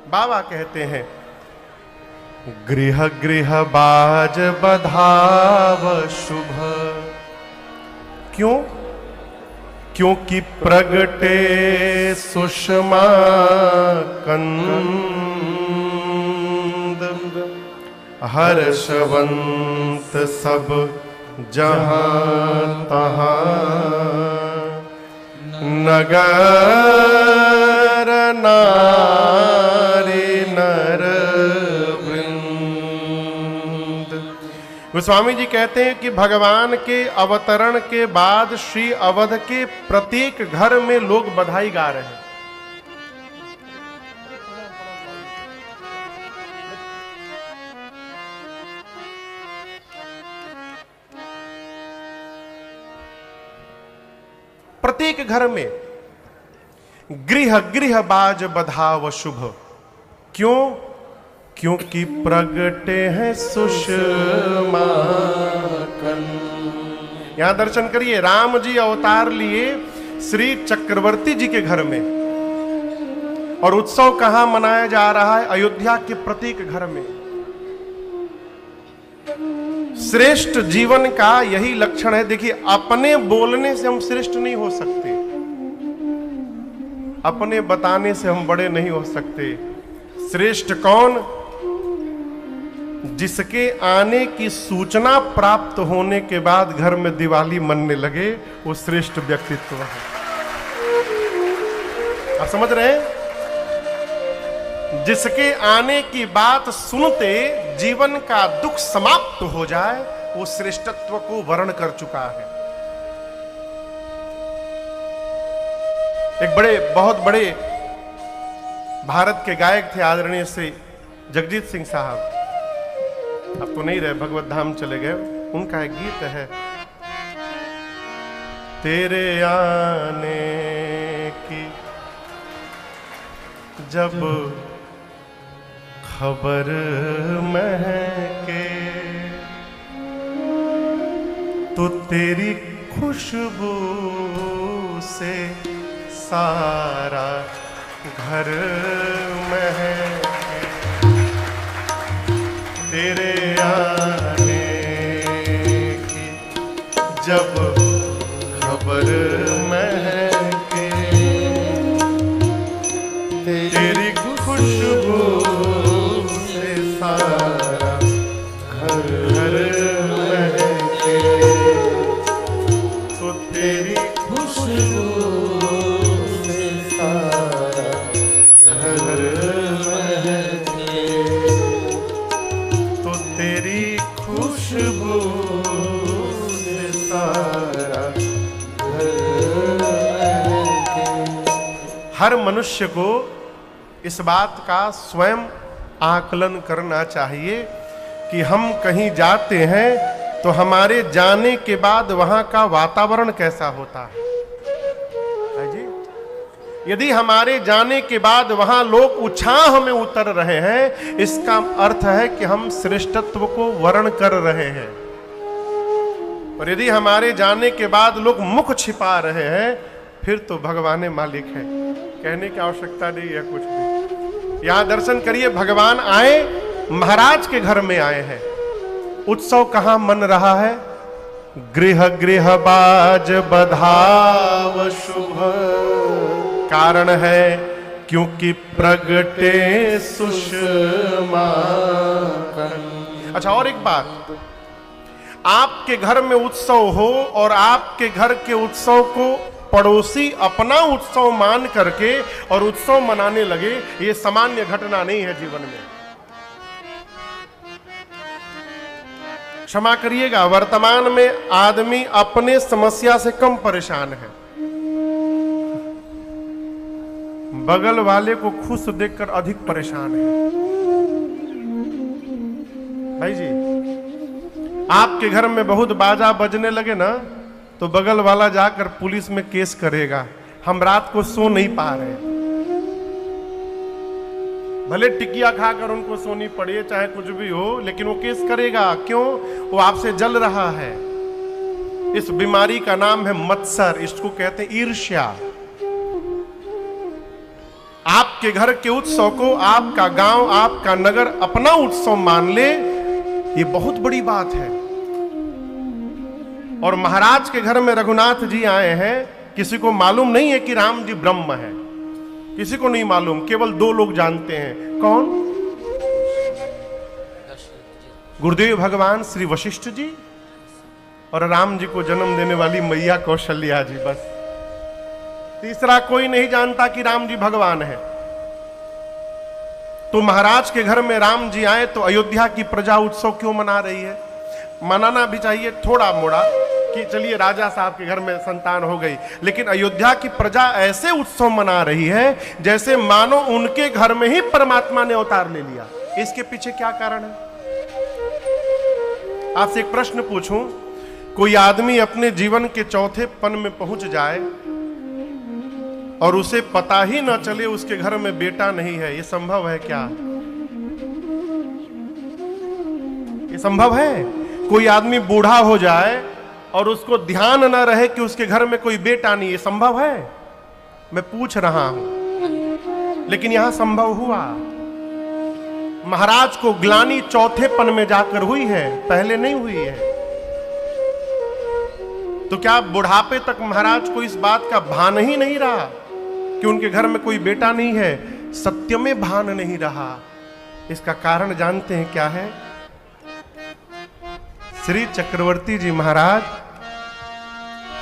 बाबा कहते हैं, गृह गृह बाज बधाव शुभ। क्यों? क्योंकि प्रगटे सुषमा कंद, हर्षवंत सब जहां तहां, नगर नारी नर वृंद। गोस्वामी जी कहते हैं कि भगवान के अवतरण के बाद श्री अवध के प्रत्येक घर में लोग बधाई गा रहे हैं। प्रत्येक घर में गृह गृह बाज बधाव शुभ। क्यों? क्योंकि प्रगटे हैं सुषमा कंद। यहां दर्शन करिए, राम जी अवतार लिए श्री चक्रवर्ती जी के घर में, और उत्सव कहां मनाया जा रहा है? अयोध्या के प्रत्येक घर में। श्रेष्ठ जीवन का यही लक्षण है। देखिए, अपने बोलने से हम श्रेष्ठ नहीं हो सकते, अपने बताने से हम बड़े नहीं हो सकते। श्रेष्ठ कौन? जिसके आने की सूचना प्राप्त होने के बाद घर में दिवाली मनने लगे, वो श्रेष्ठ व्यक्तित्व है। आप समझ रहे हैं? जिसके आने की बात सुनते जीवन का दुख समाप्त हो जाए, वो श्रेष्ठत्व को वर्ण कर चुका है। एक बहुत बड़े भारत के गायक थे, आदरणीय श्री जगजीत सिंह साहब। अब तो नहीं रहे, भगवत धाम चले गए। उनका एक गीत है, तेरे आने की जब खबर महके, तो तेरी खुशबू से सारा घर महके। तेरे आने की जब खबर महके, तेरी खुशबू से सारा घर महके, तो तेरी खुशबू से सारा घर महके, तो तेरी खुशबू से सारा घर महके। हर मनुष्य को इस बात का स्वयं आकलन करना चाहिए कि हम कहीं जाते हैं तो हमारे जाने के बाद वहां का वातावरण कैसा होता है जी। यदि हमारे जाने के बाद वहां लोग उत्साह में उतर रहे हैं, इसका अर्थ है कि हम श्रेष्ठत्व को वर्ण कर रहे हैं। और यदि हमारे जाने के बाद लोग मुख छिपा रहे हैं, फिर तो भगवान मालिक है, कहने की आवश्यकता नहीं है कुछ भी। यहां दर्शन करिए, भगवान आए, महाराज के घर में आए हैं। उत्सव कहां मन रहा है? गृह गृह बाज बधाव शुभ। कारण है क्योंकि प्रगटे सुषमा कंद। अच्छा, और एक बात, आपके घर में उत्सव हो और आपके घर के उत्सव को पड़ोसी अपना उत्सव मान करके और उत्सव मनाने लगे, ये सामान्य घटना नहीं है जीवन में। क्षमा करिएगा, वर्तमान में आदमी अपने समस्या से कम परेशान है, बगल वाले को खुश देखकर अधिक परेशान है। भाई जी, आपके घर में बहुत बाजा बजने लगे ना, तो बगल वाला जाकर पुलिस में केस करेगा, हम रात को सो नहीं पा रहे। भले टिकिया खाकर उनको सोनी पड़े, चाहे कुछ भी हो, लेकिन वो केस करेगा। क्यों? वो आपसे जल रहा है। इस बीमारी का नाम है मत्सर, इसको कहते हैं ईर्ष्या। आपके घर के उत्सव को आपका गांव, आपका नगर अपना उत्सव मान ले, ये बहुत बड़ी बात है। और महाराज के घर में रघुनाथ जी आए हैं, किसी को मालूम नहीं है कि राम जी ब्रह्म है, किसी को नहीं मालूम, केवल दो लोग जानते हैं। कौन? गुरुदेव भगवान श्री वशिष्ठ जी और राम जी को जन्म देने वाली मैया कौशल्या जी, बस। तीसरा कोई नहीं जानता कि राम जी भगवान है। तो महाराज के घर में राम जी आए तो अयोध्या की प्रजा उत्सव क्यों मना रही है? मनाना भी चाहिए थोड़ा मोड़ा कि चलिए राजा साहब के घर में संतान हो गई, लेकिन अयोध्या की प्रजा ऐसे उत्सव मना रही है जैसे मानो उनके घर में ही परमात्मा ने अवतार ले लिया। इसके पीछे क्या कारण है? आपसे एक प्रश्न पूछूं, कोई आदमी अपने जीवन के चौथे पन में पहुंच जाए और उसे पता ही न चले उसके घर में बेटा नहीं है, यह संभव है क्या? ये संभव है? कोई आदमी बूढ़ा हो जाए और उसको ध्यान न रहे कि उसके घर में कोई बेटा नहीं, ये संभव है? मैं पूछ रहा हूं, लेकिन यहां संभव हुआ। महाराज को ग्लानि चौथे पन में जाकर हुई है, पहले नहीं हुई है। तो क्या बुढ़ापे तक महाराज को इस बात का भान ही नहीं रहा कि उनके घर में कोई बेटा नहीं है? सत्य में भान नहीं रहा। इसका कारण जानते हैं क्या है? श्री चक्रवर्ती जी महाराज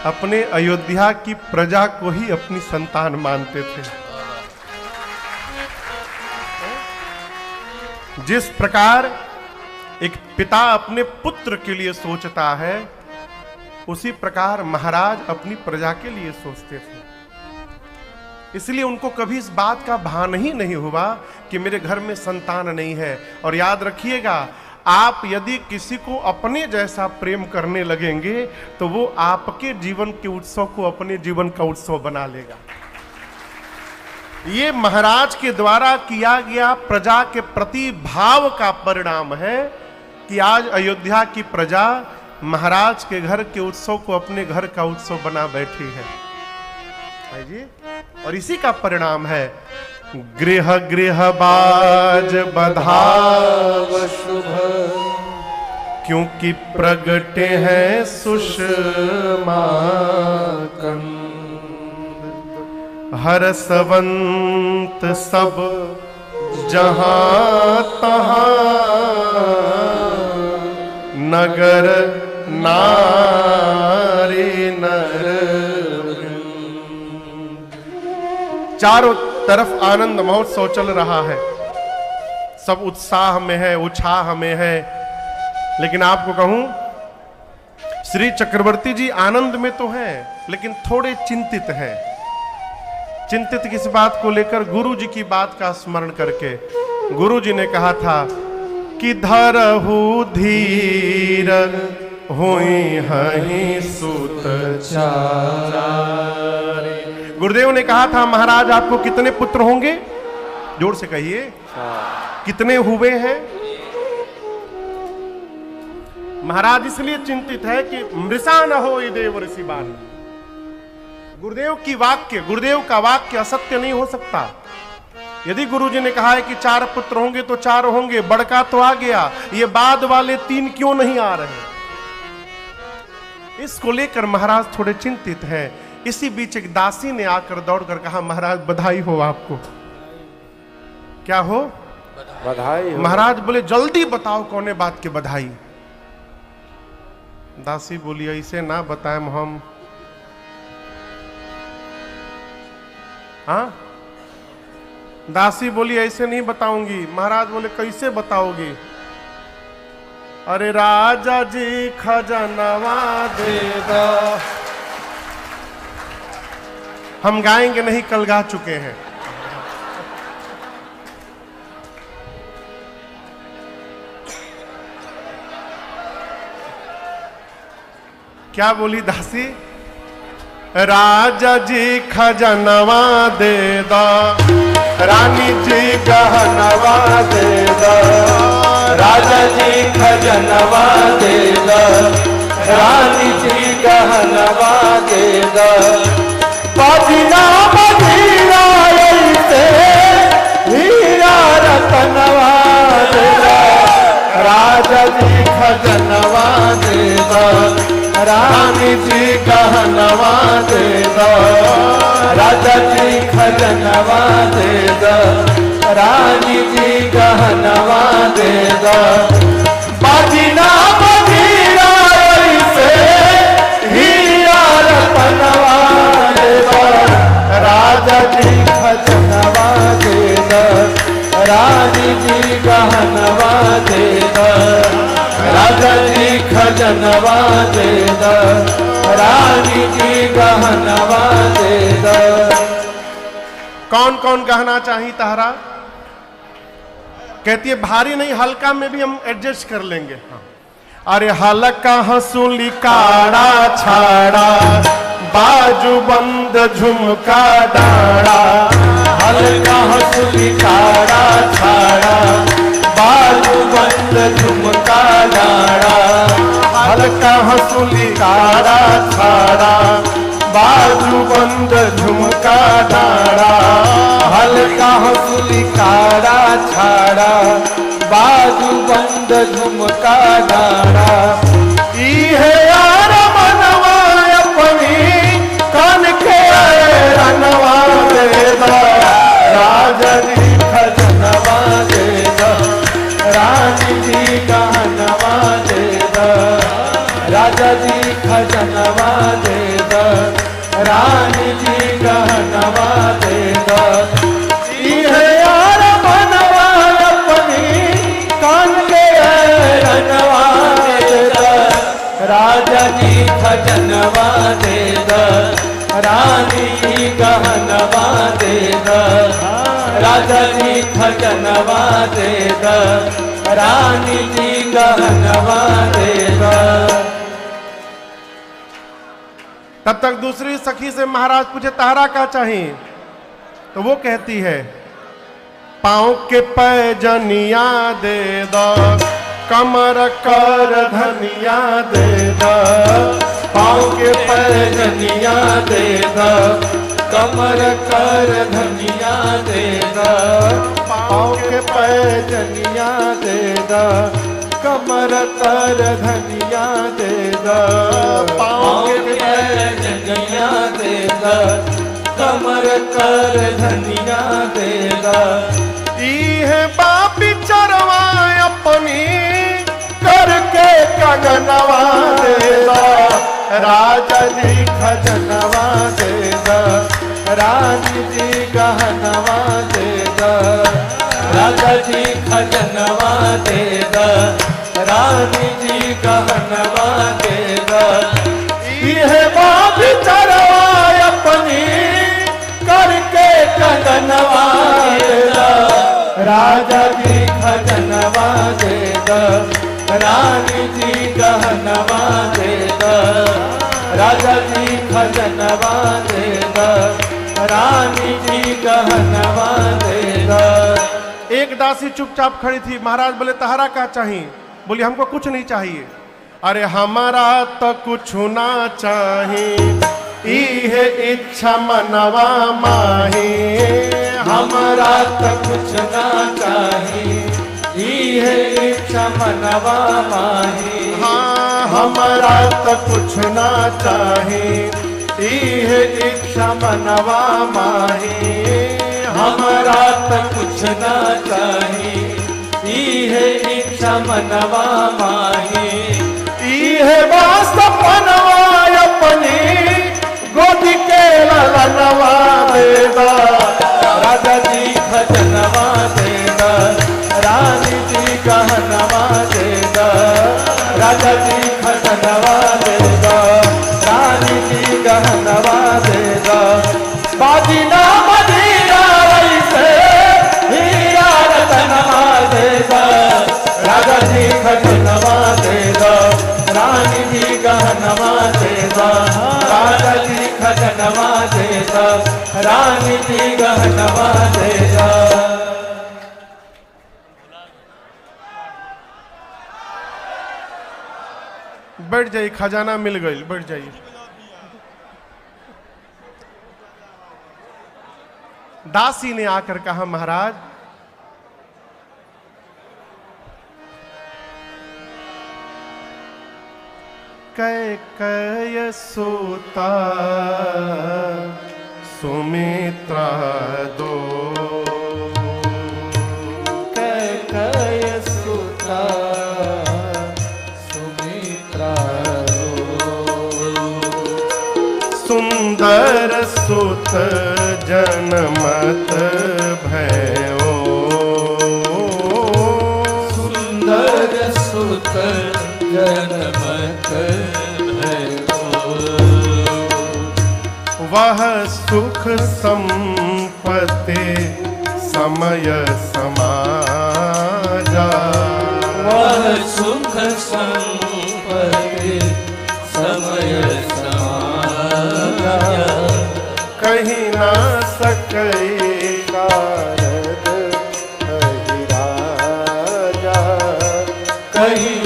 अपने अयोध्या की प्रजा को ही अपनी संतान मानते थे। जिस प्रकार एक पिता अपने पुत्र के लिए सोचता है, उसी प्रकार महाराज अपनी प्रजा के लिए सोचते थे। इसलिए उनको कभी इस बात का भान ही नहीं हुआ कि मेरे घर में संतान नहीं है। और याद रखिएगा, आप यदि किसी को अपने जैसा प्रेम करने लगेंगे तो वो आपके जीवन के उत्सव को अपने जीवन का उत्सव बना लेगा। ये महाराज के द्वारा किया गया प्रजा के प्रति भाव का परिणाम है कि आज अयोध्या की प्रजा महाराज के घर के उत्सव को अपने घर का उत्सव बना बैठी है जी। और इसी का परिणाम है गृह गृह बाज बधाव शुभ, क्योंकि प्रगटे हैं सुषमा कंद। हरसवंत सब जहां तहां, नगर नारी नर। चारों तरफ आनंद महोत्सव चल रहा है, सब उत्साह में है, उत्साह में है। लेकिन आपको कहूं, श्री चक्रवर्ती जी आनंद में तो हैं, लेकिन थोड़े चिंतित हैं। चिंतित किस बात को लेकर? गुरु जी की बात का स्मरण करके। गुरु जी ने कहा था कि धरहु धीर होई हहि सुत चारे। गुरुदेव ने कहा था, महाराज आपको कितने पुत्र होंगे? जोर से कहिए, कितने हुए हैं? महाराज इसलिए चिंतित है कि मृषा न हो देव ऋषि बान। गुरुदेव का वाक्य असत्य नहीं हो सकता। यदि गुरुजी ने कहा है कि 4 पुत्र होंगे तो 4 होंगे, बड़का तो आ गया, ये बाद वाले 3 क्यों नहीं आ रहे? इसको लेकर महाराज थोड़े चिंतित हैं। इसी बीच एक दासी ने आकर दौड़कर कहा, महाराज बधाई हो आपको। क्या हो? बधाई हो। महाराज बोले, जल्दी बताओ कौन बात की बधाई। दासी बोली, ऐसे ना बताएं हम। हाँ, दासी बोली, ऐसे नहीं बताऊंगी। महाराज बोले, कैसे बताओगी? अरे राजा जी खजनवा दे दो। हम गाएंगे नहीं, कल गा चुके हैं। क्या बोली दासी? राजा जी खजनवा दे दो, रानी जी गहनवा दे दो। राजा जी खजनवा दे दो, रानी जी गहनवा दे दो। बाजीना मदीरा ऐसे रानी जी गहनवा दे दो, राजा जी खजनवा दे दो, रानी जी गहनवा दे दो। बाजीना बजीरा से हीरा रतनवा दे दो, राजा जी खजनवा दे दो, रानी जी गहनवा दे दो, राजा जी खजनवा दे दो, रानी जी गहनवा दे दो। कौन कौन गहना चाहिए तहरा? कहती है भारी नहीं, हल्का में भी हम एडजस्ट कर लेंगे। अरे हल्का हंसुली काड़ा छाड़ा, बाजू बंद झुमका डाड़ा, हल्का हंसुली काड़ा छाड़ा, बाजू बंद झुमका डाड़ा, हल्का हंसुली काड़ा छाड़ा, बाजू बंद झुमका डाड़ा, हल्का हंसुली काड़ा छाड़ा, बाजू बंद झुमका डाड़ा। ई है यार मनवा अपनी कान के रनवा दे दो, राजा जी खजनवा दे दो, रानी जी गहनवा दे दो, राजा जी खजनवा दे दो, रानी जी गहनवा दे दो। है यार मनवा अपनी कान के रनवा दे दो, राजा जी खजनवा दे दो, रानी जी गहनवा दे दो, राजा जी खजनवा दे दो, रानी जी गहनवा दे दो। तब तक दूसरी सखी से महाराज पूछे तहरा क्या चाहिए? तो वो कहती है पाँव के पैजनिया दे दो, कमर कर धनिया दे दो, पाँव के पैजनिया दे दो, कमर कर धनिया दे दो, पाँव के पैजनिया दे दो, कमर कर धनिया दे दो, पाँव के पैजनिया दे दो, कमर कर धनिया दे दो। ई है बापी चरवा अपनी करके कंगनवा दे दो, राजा जी खजनवा दे दो, रानी जी गहनवा दे दो, राजा जी खजनवा दे दो, रानी जी गहनवा दे दो। यह बाप चरवा अपनी करके कंगनवा दे दो, राजा जी खजनवा दे दो, रानी जी गहनवा दे दो, राजा जी खजनवा दे दो, रानी जी गहनवा दे दो। एक दासी चुपचाप खड़ी थी। महाराज बोले तहरा क्या चाहिए? बोली हमको कुछ नहीं चाहिए। अरे हमारा तो कुछ ना चाहिए, ई है इच्छा मनवा माही, हमारा तो कुछ ना चाहिए, ई है इच्छा मनवा माही। हाँ हमारा तो कुछ ना चाहिए, ई है इच्छा मनवा माही, हमारा तो कुछ ना चाहिए, ई है इच्छा मनवा माही। ई है वास्तव मनवा अपनी गोद के ललनवा दे दो, राजा जी खजनवा दे दो, रानी जी गहनवा दे दो, राजा जी खजनवा दे दो, रानी जी गहनवा दे दो। बाजीना बजीरा से हीरा रतनवा दे दो, राजा जी खजनवा दे दो, रानी जी गहनवा दे दो, राजा जी खजनवा दे दो, रानी जी गहनवा दे दो। बैठ जाइए, खजाना मिल गई, बैठ जाइए। दासी ने आकर कहा महाराज कैकेय सुता सुमित्रा दो, कैकेय सुता सुमित्रा दो। सुंदर सुत जनमत भयो, सुंदर सुत जनमत भयो। वह सुख संपत्ति समय समाजा, वह सुख संपत्ति समय समाजा। कहीं ना सके कारद कहीं राजा, कहीं न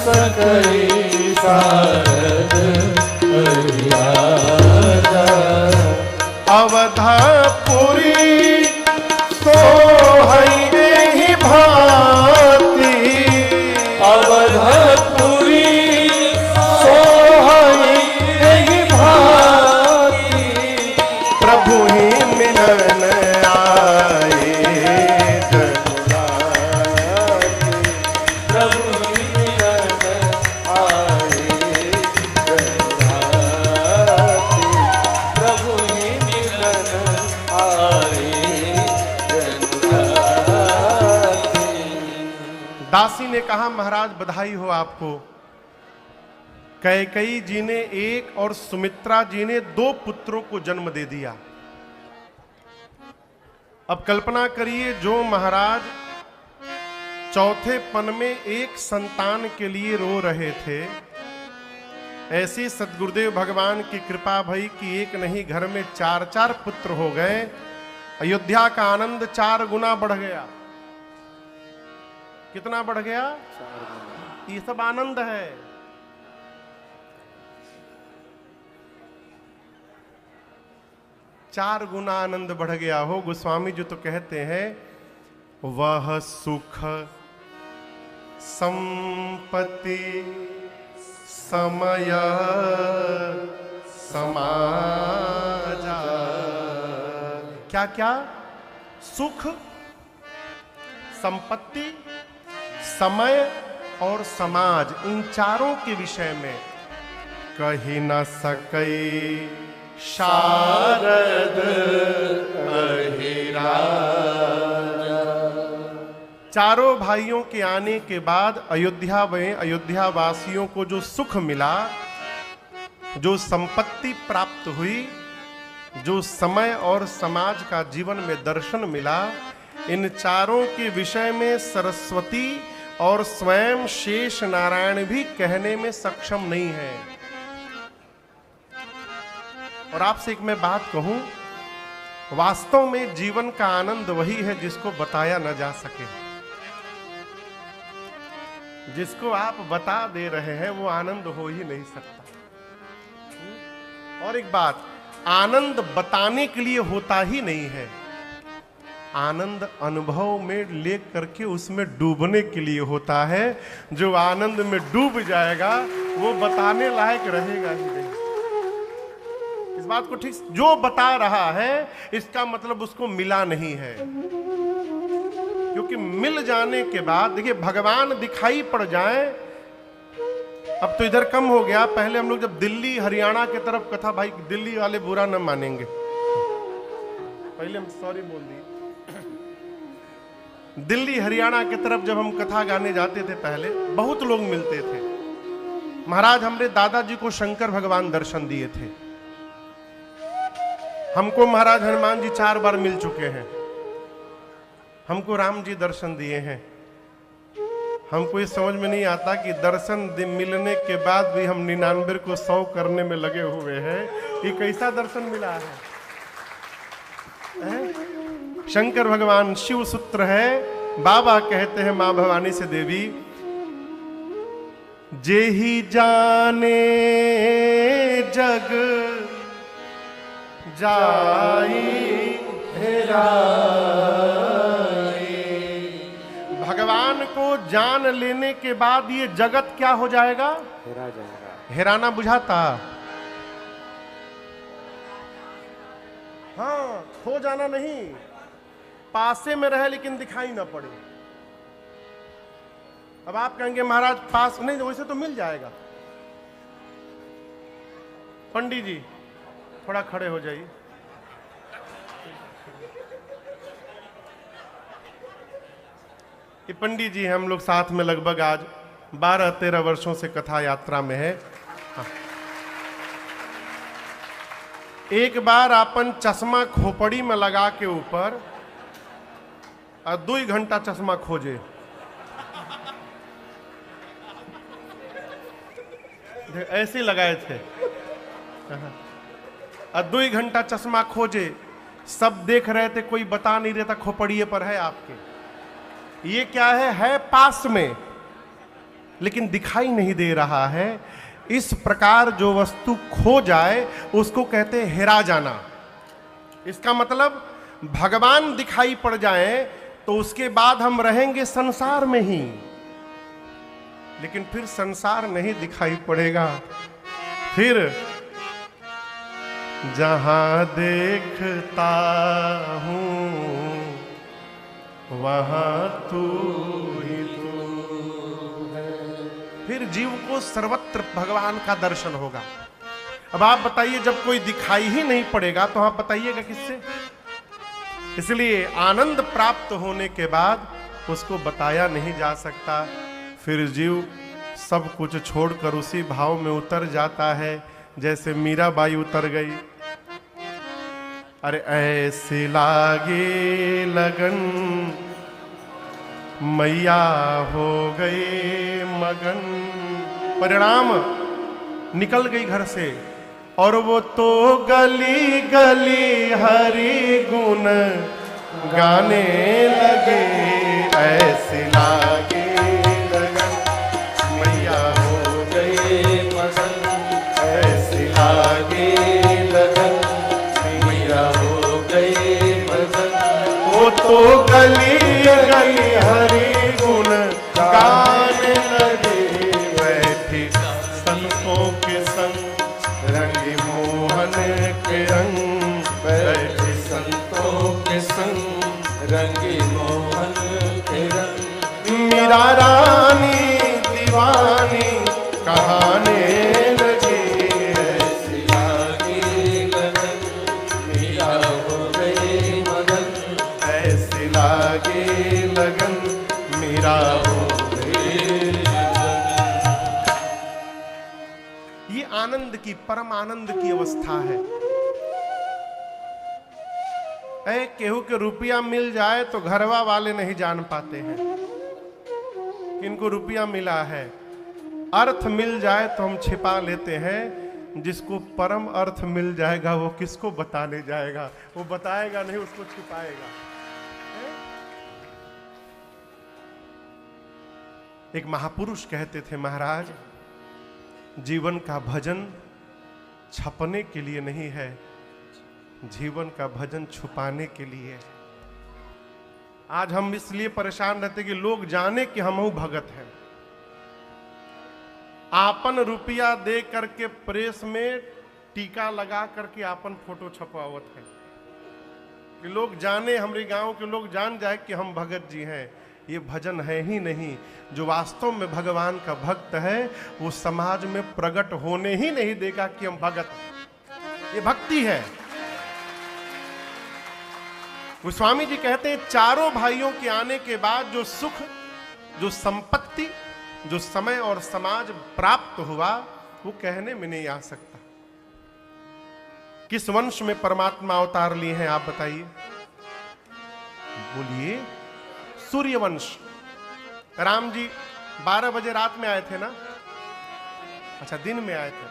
सके कारद कहीं राजा। अवधापुरी सोहई ही भांति, अवधपुरी सोहई ही भांति। प्रभु ही मिलन आए जगुराती, प्रभु मिलन आए जगुराती। प्रभु मिलन आए जगुराती। दासी ने कहा महाराज बधाई हो आपको। कैकेयी जी ने एक और सुमित्रा जी ने 2 पुत्रों को जन्म दे दिया। अब कल्पना करिए जो महाराज चौथे पन में एक संतान के लिए रो रहे थे, ऐसे सद्गुरुदेव भगवान की कृपा भई कि एक नहीं घर में 4-4 पुत्र हो गए। अयोध्या का आनंद 4 गुना बढ़ गया। कितना बढ़ गया? ये सब आनंद है। चार गुना आनंद बढ़ गया हो। गोस्वामी जी तो कहते हैं वह सुख संपत्ति समय समाजा। क्या क्या? सुख, संपत्ति, समय और समाज, इन चारों के विषय में कही न सके शारद अहिराजा। चारों भाइयों के आने के बाद अयोध्या में अयोध्या वासियों को जो सुख मिला, जो संपत्ति प्राप्त हुई, जो समय और समाज का जीवन में दर्शन मिला, इन चारों के विषय में सरस्वती और स्वयं शेष नारायण भी कहने में सक्षम नहीं है। और आपसे एक मैं बात कहूं, वास्तव में जीवन का आनंद वही है जिसको बताया न जा सके। जिसको आप बता दे रहे हैं वो आनंद हो ही नहीं सकता। और एक बात, आनंद बताने के लिए होता ही नहीं है, आनंद अनुभव में ले करके उसमें डूबने के लिए होता है। जो आनंद में डूब जाएगा वो बताने लायक रहेगा ही नहीं। इस बात को ठीक, जो बता रहा है इसका मतलब उसको मिला नहीं है। क्योंकि मिल जाने के बाद देखिए, भगवान दिखाई पड़ जाए, अब तो इधर कम हो गया। पहले हम लोग जब दिल्ली हरियाणा की तरफ कथा, भाई दिल्ली वाले बुरा न मानेंगे, पहले हम सॉरी बोल दिए। दिल्ली हरियाणा की तरफ जब हम कथा गाने जाते थे, पहले बहुत लोग मिलते थे। महाराज हमरे दादाजी को शंकर भगवान दर्शन दिए थे। हमको महाराज हनुमान जी 4 बार मिल चुके हैं। हमको राम जी दर्शन दिए हैं। हमको ये समझ में नहीं आता कि दर्शन मिलने के बाद भी हम 99 को 100 करने में लगे हुए हैं। ये कैसा दर्शन मिला है? शंकर भगवान शिव सूत्र है। बाबा कहते हैं मां भवानी से, देवी जेहि जाने जग जाई हेराई। भगवान को जान लेने के बाद ये जगत क्या हो जाएगा? हेरा जाएगा। हेराना बुझाता? हाँ, खो जाना नहीं, पासे में रहे लेकिन दिखाई ना पड़े। अब आप कहेंगे महाराज पास नहीं, वैसे तो मिल जाएगा। पंडित जी थोड़ा खड़े हो जाइए। ये पंडित जी हम लोग साथ में लगभग आज 12-13 वर्षों से कथा यात्रा में है। हाँ। एक बार अपन चश्मा खोपड़ी में लगा के ऊपर और 2 घंटा चश्मा खोजे। ऐसे लगाए थे और 2 घंटा चश्मा खोजे, सब देख रहे थे, कोई बता नहीं रहता खोपड़िए पर है आपके। ये क्या है पास में लेकिन दिखाई नहीं दे रहा है। इस प्रकार जो वस्तु खो जाए उसको कहते हैं हेरा जाना। इसका मतलब भगवान दिखाई पड़ जाए तो उसके बाद हम रहेंगे संसार में ही, लेकिन फिर संसार नहीं दिखाई पड़ेगा। फिर जहां देखता हूं वहां तू ही तू है। फिर जीव को सर्वत्र भगवान का दर्शन होगा। अब आप बताइए, जब कोई दिखाई ही नहीं पड़ेगा तो आप बताइएगा किससे? इसलिए आनंद प्राप्त होने के बाद उसको बताया नहीं जा सकता। फिर जीव सब कुछ छोड़कर उसी भाव में उतर जाता है जैसे मीराबाई उतर गई। अरे ऐसी लागे लगन मैया हो गए मगन। परिणाम निकल गई घर से और वो तो गली गली हरि गुण गाने लगे। ऐसी लागे लगन मैया हो गए मगन। ऐसी लागे लगन मैया हो गए मगन। वो तो गली गली हरि गुण गाने लगे। बैठी संतों के संग रंगी मोहन के रंग। बैठी संतों के संग रंगी मोहन के रंग। मीरा रानी दीवानी कहाने लगी। ऐसी लागी लगन मीरा हो गई मगन। ऐसी लागे लगन मीरा हो गई। ये आनंद की, परम आनंद की अवस्था है। ऐ केहू के रुपया मिल जाए तो घरवा वाले नहीं जान पाते हैं कि इनको रुपया मिला है। अर्थ मिल जाए तो हम छिपा लेते हैं। जिसको परम अर्थ मिल जाएगा वो किसको बताने जाएगा? वो बताएगा नहीं, उसको छिपाएगा। एक महापुरुष कहते थे, महाराज जीवन का भजन छपने के लिए नहीं है, जीवन का भजन छुपाने के लिए। आज हम इसलिए परेशान रहते कि लोग जाने कि हम भगत हैं। आपन रुपया दे करके प्रेस में टीका लगा करके आपन फोटो छपावत है कि लोग जाने, हमारे गांव के लोग जान जाए कि हम भगत जी हैं। ये भजन है ही नहीं। जो वास्तव में भगवान का भक्त है वो समाज में प्रकट होने ही नहीं देगा कि हम भगत हैं। ये भक्ति है। गोस्वामी जी कहते हैं, चारों भाइयों के आने के बाद जो सुख, जो संपत्ति, जो समय और समाज प्राप्त हुआ वो कहने में नहीं आ सकता। किस वंश में परमात्मा अवतार लिए हैं आप बताइए? बोलिए, सूर्यवंश। राम जी 12 बजे रात में आए थे ना? अच्छा, दिन में आए थे।